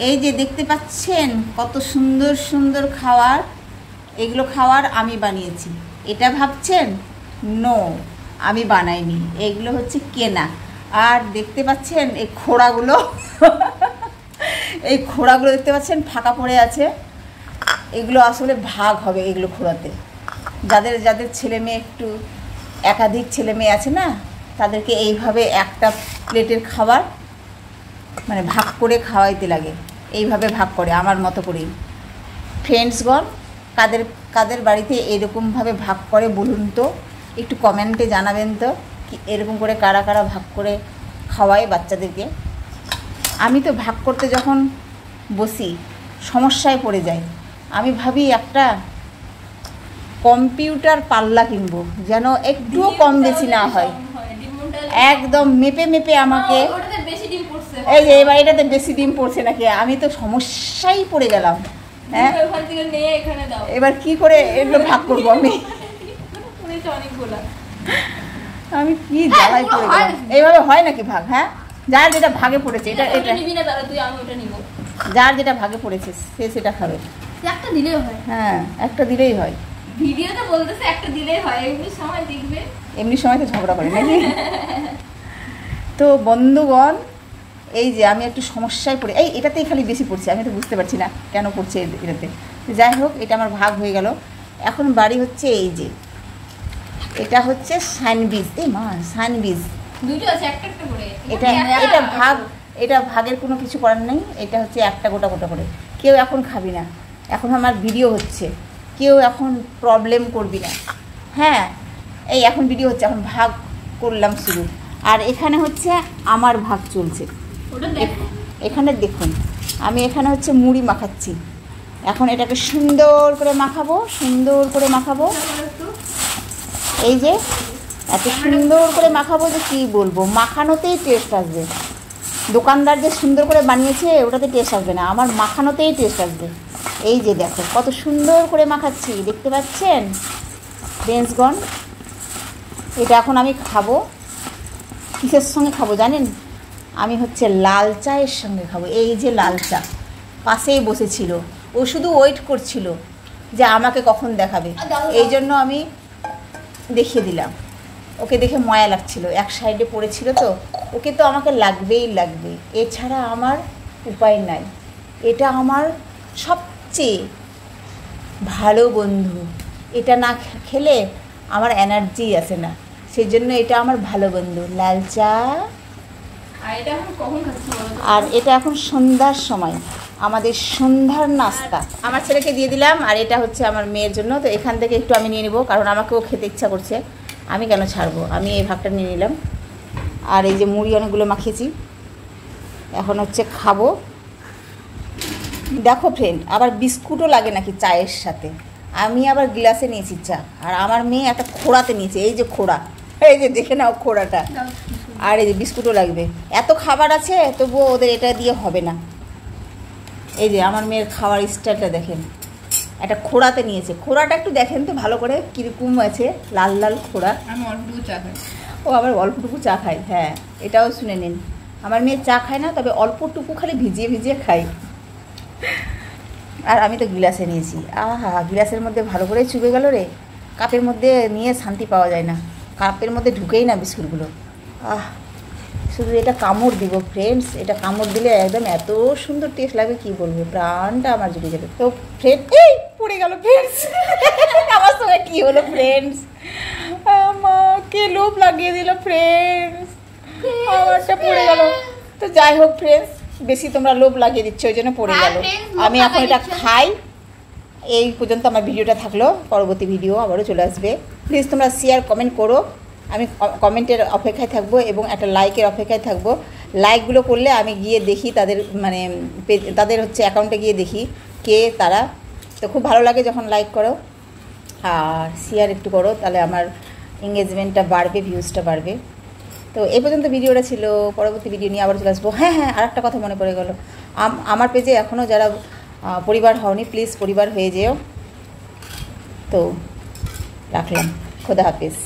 এই যে দেখতে পাচ্ছেন কত সুন্দর সুন্দর খাবার, এগুলো খাবার আমি বানিয়েছি। এটা ভাবছেন? নো, আমি বানাইনি, এগুলো হচ্ছে কেনা। আর দেখতে পাচ্ছেন এই খোড়াগুলো এই খোড়াগুলো দেখতে পাচ্ছেন ফাঁকা পড়ে আছে, এগুলো আসলে ভাগ হবে। এগুলো খোড়াতে যাদের যাদের ছেলে মেয়ে একটু একাধিক ছেলে মেয়ে আছে না, তাদেরকে এইভাবে একটা প্লেটের খাবার মানে ভাগ করে খাওয়াইতে লাগে, এইভাবে ভাগ করে আমার মতো করেই। ফ্রেন্ডসগণ, কাদের কাদের বাড়িতে এরকমভাবে ভাগ করে বলুন তো, একটু কমেন্টে জানাবেন তো, কি এরকম করে কারা কারা ভাগ করে খাওয়ায় বাচ্চাদেরকে। আমি তো ভাগ করতে যখন বসি সমস্যায় পড়ে যাই। আমি ভাবি একটা কম্পিউটার পাল্লা কিনবো, যেন একটুও কম বেশি না হয়, একদম মেপে মেপে আমাকে। এই যে এবার এটাতে বেশি ডিম পড়ছে নাকি, আমি তো সমস্যায় পড়ে গেলাম। হ্যাঁ, এবার কি করে এগুলো ভাগ করবো আমি? আমি কি জ্বালায় পড়ে গেলাম। এইভাবে হয় নাকি ভাগ? হ্যাঁ, যার যেটা ভাগে পড়েছে, এটা এটা যার যেটা ভাগে পড়েছে সে সেটা খাবে। একটা দিলেই হয়। হ্যাঁ, একটা দিলেই হয়। ভিডিওতে বলতেছে একটা দিলেই হয়, এমনি সময় দেখবে, এমনি সময় তো ঝগড়া করে নাকি? তো বন্ধুগণ, এই যে আমি একটু সমস্যায় পড়ে, এই এটাতেই খালি বেশি পড়ছে, আমি তো বুঝতে পারছি না কেন পড়ছে এটাতে। যাই হোক, এটা আমার ভাগ হয়ে গেল। এখন বাড়ি হচ্ছে এই যে, এটা হচ্ছে সানবিজ। এই মা, সানবিজ দুটো আছে, একটা একটা করে। এটা এটা ভাগ, এটা ভাগের কোনো কিছু করার নেই। এটা হচ্ছে একটা গোটা গোটা করে। কেউ এখন খাবি না, এখন আমার ভিডিও হচ্ছে, কেউ এখন প্রবলেম করবি না। হ্যাঁ, এই এখন ভিডিও হচ্ছে, এখন ভাগ করলাম শুরু। আর এখানে হচ্ছে আমার ভাগ চলছে। এখানে দেখুন, আমি এখানে হচ্ছে মুড়ি মাখাচ্ছি। এখন এটাকে সুন্দর করে মাখাবো, সুন্দর করে মাখাবো। এই যে এত সুন্দর করে মাখাবো যে কী বলবো, মাখানোতেই টেস্ট আসবে। দোকানদার যে সুন্দর করে বানিয়েছে ওটাতে টেস্ট আসবে না, আমার মাখানোতেই টেস্ট আসবে। এই যে দেখো কত সুন্দর করে মাখাচ্ছি, দেখতে পাচ্ছেন ফ্রেন্ডসগণ? এটা এখন আমি খাবো। কিসের সঙ্গে খাবো জানেন? আমি হচ্ছে লাল চায়ের সঙ্গে খাবো। এই যে লাল চা পাশেই বসেছিল, ও শুধু ওয়েট করছিল যে আমাকে কখন দেখাবে, এই জন্য আমি দেখিয়ে দিলাম। ওকে দেখে ময়া লাগছিল, এক সাইডে পড়েছিল তো, ওকে তো আমাকে লাগবেই লাগবে, এছাড়া আমার উপায় নাই। এটা আমার সবচেয়ে ভালো বন্ধু, এটা না খেলে আমার এনার্জি আসে না, সেই জন্য এটা আমার ভালো বন্ধু লাল চা। আর এটা এখন সন্ধ্যার সময়, আমাদের সন্ধ্যার নাস্তা। আমার ছেলেকে দিয়ে দিলাম, আর এটা হচ্ছে আমার মেয়ের জন্য। তো এখান থেকে একটু আমি নিয়ে নেবো, কারণ আমাকেও খেতে ইচ্ছা করছে, আমি কেন ছাড়বো। আমি এই ভাগটা নিয়ে নিলাম। আর এই যে মুড়ি অনেকগুলো মাখিয়েছি, এখন হচ্ছে খাবো। দেখো ফ্রেন্ড, আবার বিস্কুটও লাগে নাকি চায়ের সাথে? আমি আবার গ্লাসে নিয়েছি চা, আর আমার মেয়ে একটা খোড়াতে নিয়েছে। এই যে খোড়া, এই যে দেখে নাও খোড়াটা। আর এই যে বিস্কুটও লাগবে। এত খাবার আছে তবুও ওদের এটা দিয়ে হবে না। এই যে আমার মেয়ের খাওয়ার স্টাইলটা দেখেন, একটা খোড়াতে নিয়েছে। খোড়াটা একটু দেখেন তো ভালো করে, কীরকম আছে, লাল লাল খোড়া। আমি অল্পটুকু চা খাই। ও আবার অল্পটুকু চা খায়? হ্যাঁ, এটাও শুনে নিন, আমার মেয়ে চা খায় না, তবে অল্পটুকু খালি ভিজিয়ে ভিজিয়ে খাই। আর আমি তো গ্লাসে নিয়েছি। আহা, গ্লাসের মধ্যে ভালো করে চুবে গেল রে। কাপের মধ্যে নিয়ে শান্তি পাওয়া যায় না, কাপের মধ্যে ঢুকেই না বিস্কুটগুলো। শুধু এটা কামড় দিব ফ্রেন্ডস, এটা কামড় দিলে একদম এত সুন্দর টেস্ট লাগবে কি বলবো, প্রাণটা আমার জুড়ে যাবে। তো ফ্রেন্ড, এই পড়ে গেল ফ্রেন্ডস, আমার সঙ্গে কী হলো ফ্রেন্ডস, আমাকে লোভ লাগিয়ে দিল ফ্রেন্ডস, আমারটা পড়ে গেল। তো যাই হোক ফ্রেন্ডস, বেশি তোমরা লোভ লাগিয়ে দিচ্ছ, ওই জন্য পড়ে গেল। আমি এখন এটা খাই। এই পর্যন্ত আমার ভিডিওটা থাকলো, পরবর্তী ভিডিও আবারও চলে আসবে। প্লিজ তোমরা শেয়ার কমেন্ট করো, আমি কমেন্টের অপেক্ষায় থাকবো এবং একটা লাইকের অপেক্ষায় থাকবো। লাইকগুলো করলে আমি গিয়ে দেখি তাদের মানে তাদের হচ্ছে অ্যাকাউন্টে গিয়ে দেখি কে তারা। তো খুব ভালো লাগে যখন লাইক করো আর শেয়ার একটু করো, তাহলে আমার এঙ্গেজমেন্টটা বাড়বে, ভিউজটা বাড়বে। তো এই পর্যন্ত ভিডিওটা ছিল, পরবর্তী ভিডিও নিয়ে আবার চলে আসবো। হ্যাঁ হ্যাঁ, আর একটা কথা মনে পড়ে গেল, আমার পেজে এখনও যারা পরিবার হওনি, প্লিজ পরিবার হয়ে যেও। তো রাখলাম, খোদা হাফেজ।